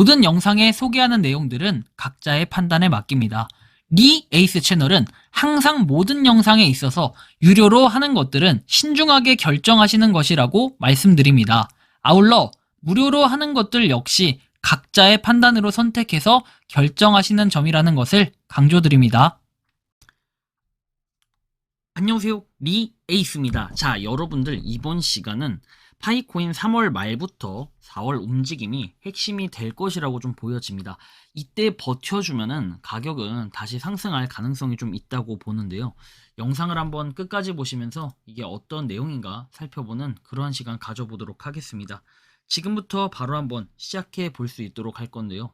모든 영상에 소개하는 내용들은 각자의 판단에 맡깁니다. 리 에이스 채널은 항상 모든 영상에 있어서 유료로 하는 것들은 신중하게 결정하시는 것이라고 말씀드립니다. 아울러 무료로 하는 것들 역시 각자의 판단으로 선택해서 결정하시는 점이라는 것을 강조드립니다. 안녕하세요, 리 에이스입니다. 자, 여러분들 이번 시간은 파이코인 3월 말부터 4월 움직임이 핵심이 될 것이라고 좀 보여집니다. 이때 버텨주면은 가격은 다시 상승할 가능성이 좀 있다고 보는데요. 영상을 한번 끝까지 보시면서 이게 어떤 내용인가 살펴보는 그러한 시간 가져보도록 하겠습니다. 지금부터 바로 한번 시작해 볼 수 있도록 할 건데요.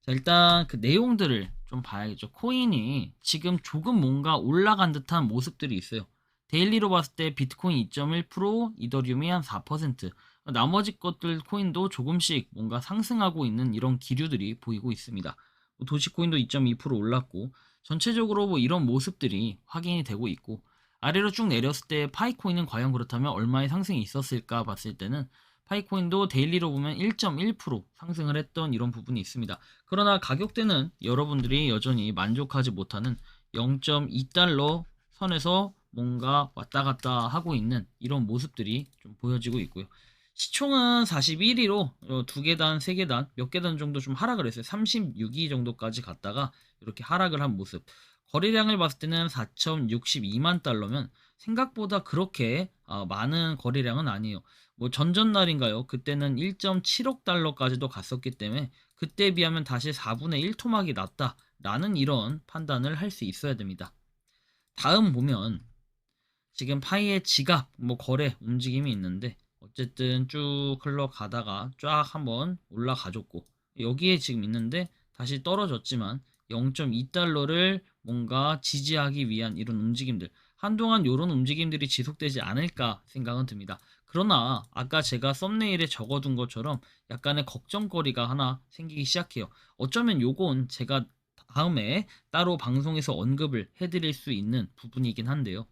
자, 일단 그 내용들을 좀 봐야겠죠. 코인이 지금 조금 뭔가 올라간 듯한 모습들이 있어요. 데일리로 봤을 때 비트코인 2.1%, 이더리움이 한 4%, 나머지 것들 코인도 조금씩 뭔가 상승하고 있는 이런 기류들이 보이고 있습니다. 도시코인도 2.2% 올랐고 전체적으로 뭐 이런 모습들이 확인이 되고 있고, 아래로 쭉 내렸을 때 파이코인은 과연 그렇다면 얼마의 상승이 있었을까 봤을 때는 파이코인도 데일리로 보면 1.1% 상승을 했던 이런 부분이 있습니다. 그러나 가격대는 여러분들이 여전히 만족하지 못하는 0.2달러 선에서 뭔가 왔다 갔다 하고 있는 이런 모습들이 좀 보여지고 있고요. 시총은 41위로 2계단, 3계단, 몇 계단 정도 좀 하락을 했어요. 36위 정도까지 갔다가 이렇게 하락을 한 모습. 거래량을 봤을 때는 4.62만 달러면 생각보다 그렇게 많은 거래량은 아니에요. 뭐 전전날인가요? 그때는 1.7억 달러까지도 갔었기 때문에 그때에 비하면 다시 4분의 1 토막이 났다라는 이런 판단을 할 수 있어야 됩니다. 다음 보면 지금 파이의 지갑 뭐 거래 움직임이 있는데, 어쨌든 쭉 흘러가다가 쫙 한번 올라가줬고 여기에 지금 있는데 다시 떨어졌지만 0.2달러를 뭔가 지지하기 위한 이런 움직임들, 한동안 이런 움직임들이 지속되지 않을까 생각은 듭니다. 그러나 아까 제가 썸네일에 적어둔 것처럼 약간의 걱정거리가 하나 생기기 시작해요. 어쩌면 요건 제가 다음에 따로 방송에서 언급을 해드릴 수 있는 부분이긴 한데요.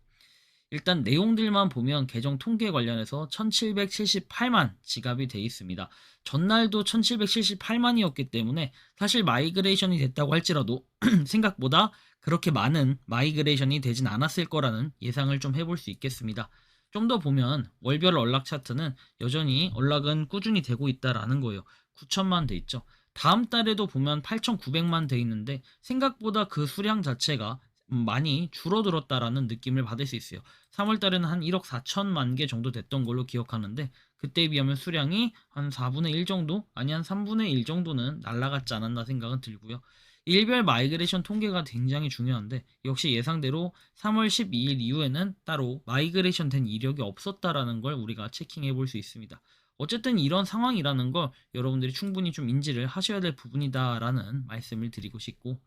일단 내용들만 보면 계정 통계 관련해서 1778만 지갑이 돼 있습니다. 전날도 1778만이었기 때문에 사실 마이그레이션이 됐다고 할지라도 생각보다 그렇게 많은 마이그레이션이 되진 않았을 거라는 예상을 좀 해볼 수 있겠습니다. 좀 더 보면 월별 언락 차트는 여전히 언락은 꾸준히 되고 있다라는 거예요. 9천만 돼 있죠. 다음 달에도 보면 8,900만 돼 있는데 생각보다 그 수량 자체가 많이 줄어들었다라는 느낌을 받을 수 있어요. 3월 달에는 한 1억 4천만 개 정도 됐던 걸로 기억하는데 그때에 비하면 수량이 한 4분의 1 정도? 아니 한 3분의 1 정도는 날아갔지 않았나 생각은 들고요. 일별 마이그레이션 통계가 굉장히 중요한데 역시 예상대로 3월 12일 이후에는 따로 마이그레이션 된 이력이 없었다라는 걸 우리가 체킹해 볼 수 있습니다. 어쨌든 이런 상황이라는 걸 여러분들이 충분히 좀 인지를 하셔야 될 부분이다라는 말씀을 드리고 싶고,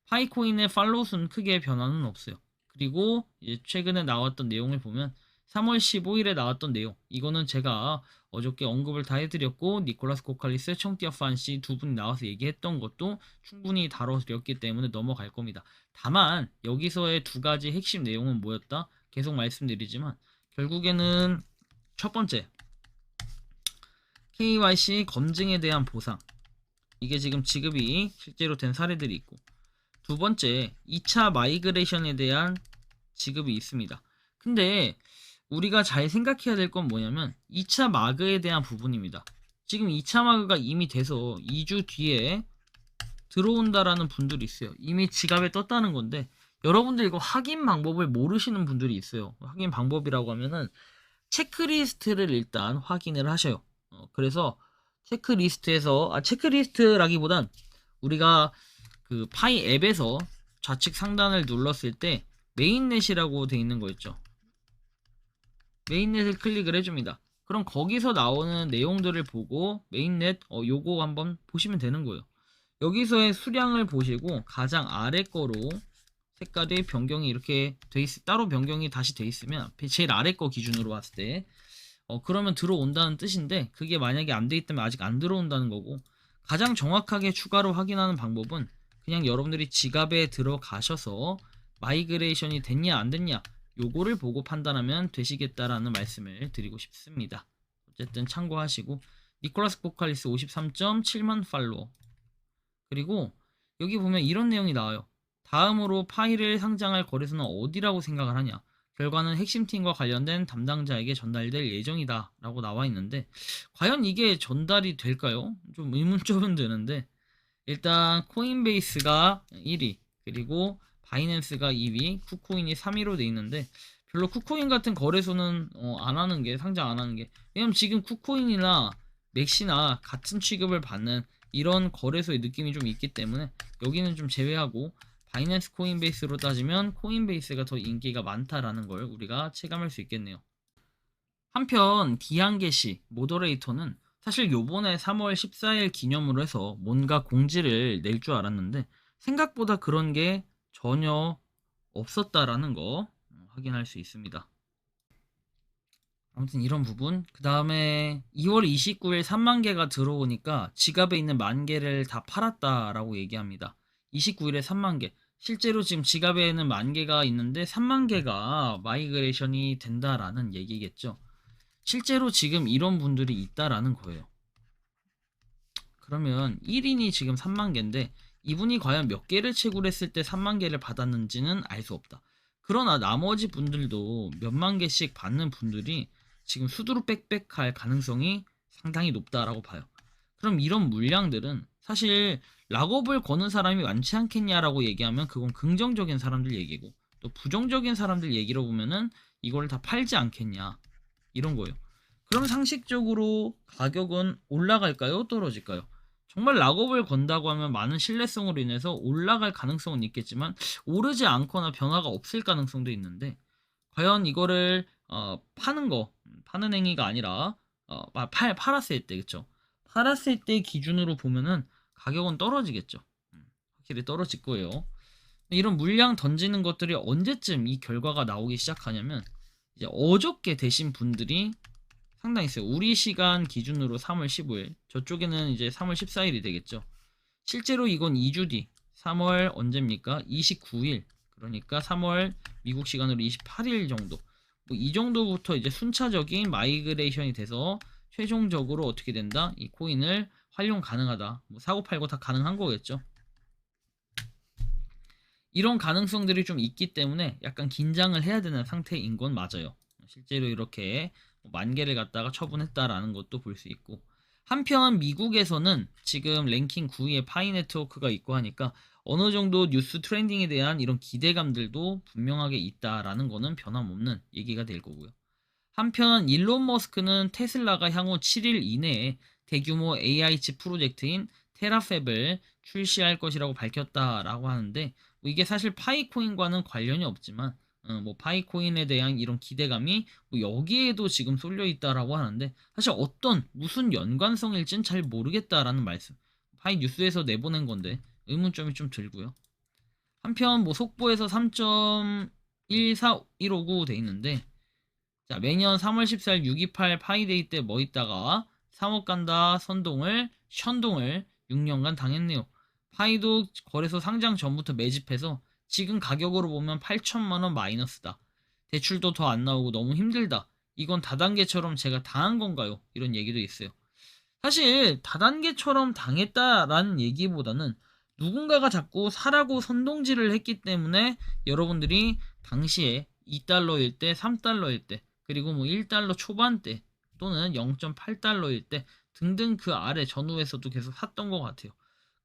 파이코인의 팔로우 수는 크게 변화는 없어요. 그리고 이제 최근에 나왔던 내용을 보면 3월 15일에 나왔던 내용, 이거는 제가 어저께 언급을 다 해드렸고 니콜라스 코칼리스, 청티아판씨 두 분이 나와서 얘기했던 것도 충분히 다뤄드렸기 때문에 넘어갈 겁니다. 다만 여기서의 두 가지 핵심 내용은 뭐였다? 계속 말씀드리지만 결국에는 첫 번째, KYC 검증에 대한 보상, 이게 지금 지급이 실제로 된 사례들이 있고, 두 번째 2차 마이그레이션에 대한 지급이 있습니다. 근데 우리가 잘 생각해야 될 건 뭐냐면 2차 마그에 대한 부분입니다. 지금 2차 마그가 이미 돼서 2주 뒤에 들어온다라는 분들이 있어요. 이미 지갑에 떴다는 건데 여러분들 이거 확인 방법을 모르시는 분들이 있어요. 확인 방법이라고 하면은 체크리스트를 일단 확인을 하셔요. 그래서 체크리스트에서 체크리스트라기보단 우리가 그 파이 앱에서 좌측 상단을 눌렀을 때 메인넷이라고 되어 있는 거 있죠. 메인넷을 클릭을 해줍니다. 그럼 거기서 나오는 내용들을 보고 메인넷 요거 한번 보시면 되는 거예요. 여기서의 수량을 보시고 가장 아래 거로 색깔이 변경이 이렇게 따로 변경이 다시 돼 있으면 제일 아래 거 기준으로 봤을 때 그러면 들어온다는 뜻인데, 그게 만약에 안 돼 있다면 아직 안 들어온다는 거고, 가장 정확하게 추가로 확인하는 방법은 그냥 여러분들이 지갑에 들어가셔서 마이그레이션이 됐냐 안 됐냐 요거를 보고 판단하면 되시겠다라는 말씀을 드리고 싶습니다. 어쨌든 참고하시고, 니콜라스 포칼리스 53.7만 팔로워. 그리고 여기 보면 이런 내용이 나와요. 다음으로 파일을 상장할 거래소는 어디라고 생각을 하냐? 결과는 핵심 팀과 관련된 담당자에게 전달될 예정이다 라고 나와 있는데, 과연 이게 전달이 될까요? 좀 의문점은 드는데, 일단 코인베이스가 1위, 그리고 바이낸스가 2위, 쿠코인이 3위로 돼 있는데, 별로 쿠코인 같은 거래소는 안 하는 게, 상장 안 하는 게, 왜냐면 지금 쿠코인이나 맥시나 같은 취급을 받는 이런 거래소의 느낌이 좀 있기 때문에 여기는 좀 제외하고, 바이낸스 코인베이스로 따지면 코인베이스가 더 인기가 많다라는 걸 우리가 체감할 수 있겠네요. 한편 디안게시 모더레이터는 사실 요번에 3월 14일 기념으로 해서 뭔가 공지를 낼 줄 알았는데 생각보다 그런 게 전혀 없었다라는 거 확인할 수 있습니다. 아무튼 이런 부분. 그 다음에 2월 29일 3만 개가 들어오니까 지갑에 있는 만 개를 다 팔았다라고 얘기합니다. 29일에 3만 개. 실제로 지금 지갑에는 만 개가 있는데 3만 개가 마이그레이션이 된다라는 얘기겠죠. 실제로 지금 이런 분들이 있다라는 거예요. 그러면 1인이 지금 3만 개인데 이분이 과연 몇 개를 채굴했을 때 3만 개를 받았는지는 알 수 없다. 그러나 나머지 분들도 몇만 개씩 받는 분들이 지금 수두룩 빽빽할 가능성이 상당히 높다라고 봐요. 그럼 이런 물량들은 사실 락업을 거는 사람이 많지 않겠냐라고 얘기하면 그건 긍정적인 사람들 얘기고, 또 부정적인 사람들 얘기로 보면은 이걸 다 팔지 않겠냐 이런 거예요. 그럼 상식적으로 가격은 올라갈까요? 떨어질까요? 정말 락업을 건다고 하면 많은 신뢰성으로 인해서 올라갈 가능성은 있겠지만 오르지 않거나 변화가 없을 가능성도 있는데, 과연 이거를 파는 행위가 아니라 팔았을 때, 그쵸? 팔았을 때 기준으로 보면은 가격은 떨어지겠죠. 확실히 떨어질 거예요. 이런 물량 던지는 것들이 언제쯤 이 결과가 나오기 시작하냐면 이제 어저께 되신 분들이 상당히 있어요. 우리 시간 기준으로 3월 15일, 저쪽에는 이제 3월 14일이 되겠죠. 실제로 이건 2주 뒤 3월 언제입니까? 29일. 그러니까 3월 미국 시간으로 28일 정도. 뭐 이 정도부터 이제 순차적인 마이그레이션이 돼서 최종적으로 어떻게 된다? 이 코인을 활용 가능하다. 뭐 사고 팔고 다 가능한 거겠죠. 이런 가능성들이 좀 있기 때문에 약간 긴장을 해야 되는 상태인 건 맞아요. 실제로 이렇게 만 개를 갖다가 처분했다라는 것도 볼 수 있고, 한편 미국에서는 지금 랭킹 9위에 파이 네트워크가 있고 하니까 어느 정도 뉴스 트렌딩에 대한 이런 기대감들도 분명하게 있다라는 거는 변함없는 얘기가 될 거고요. 한편 일론 머스크는 테슬라가 향후 7일 이내에 대규모 AI 칩 프로젝트인 테라팹을 출시할 것이라고 밝혔다라고 하는데, 뭐 이게 사실 파이코인과는 관련이 없지만 뭐 파이코인에 대한 이런 기대감이 뭐 여기에도 지금 쏠려 있다라고 하는데, 사실 무슨 연관성일진 잘 모르겠다라는 말씀. 파이 뉴스에서 내보낸 건데 의문점이 좀 들고요. 한편 뭐 속보에서 3.14159 돼 있는데, 자, 매년 3월 14일 628 파이데이 때 뭐 있다가 3억 간다 션동을 6년간 당했네요. 파이도 거래소 상장 전부터 매집해서 지금 가격으로 보면 8천만원 마이너스다. 대출도 더 안 나오고 너무 힘들다. 이건 다단계처럼 제가 당한 건가요? 이런 얘기도 있어요. 사실 다단계처럼 당했다라는 얘기보다는 누군가가 자꾸 사라고 선동질을 했기 때문에 여러분들이 당시에 2달러일 때, 3달러일 때, 그리고 뭐 1달러 초반대 또는 0.8달러일 때 등등 그 아래 전후에서도 계속 샀던 것 같아요.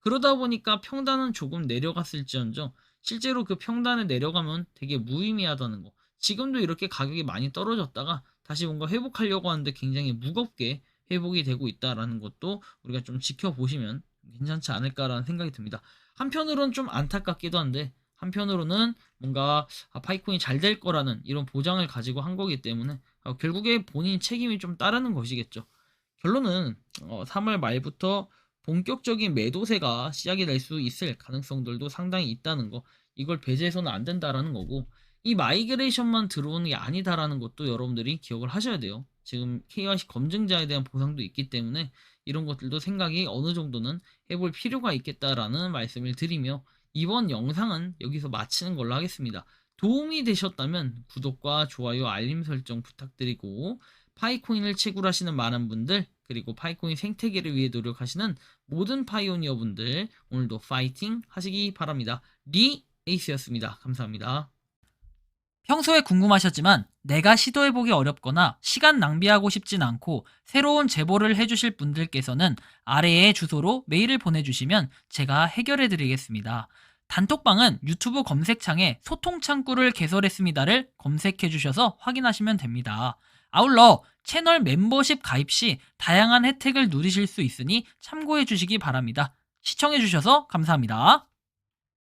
그러다 보니까 평단은 조금 내려갔을지언정 실제로 그 평단에 내려가면 되게 무의미하다는 거. 지금도 이렇게 가격이 많이 떨어졌다가 다시 뭔가 회복하려고 하는데 굉장히 무겁게 회복이 되고 있다라는 것도 우리가 좀 지켜보시면 괜찮지 않을까라는 생각이 듭니다. 한편으로는 좀 안타깝기도 한데 한편으로는 뭔가 파이콘이 잘 될 거라는 이런 보장을 가지고 한 거기 때문에 결국에 본인 책임이 좀 따르는 것이겠죠. 결론은 3월 말부터 본격적인 매도세가 시작이 될 수 있을 가능성들도 상당히 있다는 거, 이걸 배제해서는 안 된다라는 거고, 이 마이그레이션만 들어오는 게 아니다라는 것도 여러분들이 기억을 하셔야 돼요. 지금 KYC 검증자에 대한 보상도 있기 때문에 이런 것들도 생각이 어느 정도는 해볼 필요가 있겠다라는 말씀을 드리며 이번 영상은 여기서 마치는 걸로 하겠습니다. 도움이 되셨다면 구독과 좋아요, 알림 설정 부탁드리고 파이코인을 채굴하시는 많은 분들, 그리고 파이코인 생태계를 위해 노력하시는 모든 파이오니어 분들, 오늘도 파이팅 하시기 바랍니다. 리 에이스였습니다. 감사합니다. 평소에 궁금하셨지만 내가 시도해보기 어렵거나 시간 낭비하고 싶진 않고 새로운 제보를 해주실 분들께서는 아래의 주소로 메일을 보내주시면 제가 해결해드리겠습니다. 단톡방은 유튜브 검색창에 소통창구를 개설했습니다를 검색해주셔서 확인하시면 됩니다. 아울러 채널 멤버십 가입 시 다양한 혜택을 누리실 수 있으니 참고해주시기 바랍니다. 시청해주셔서 감사합니다.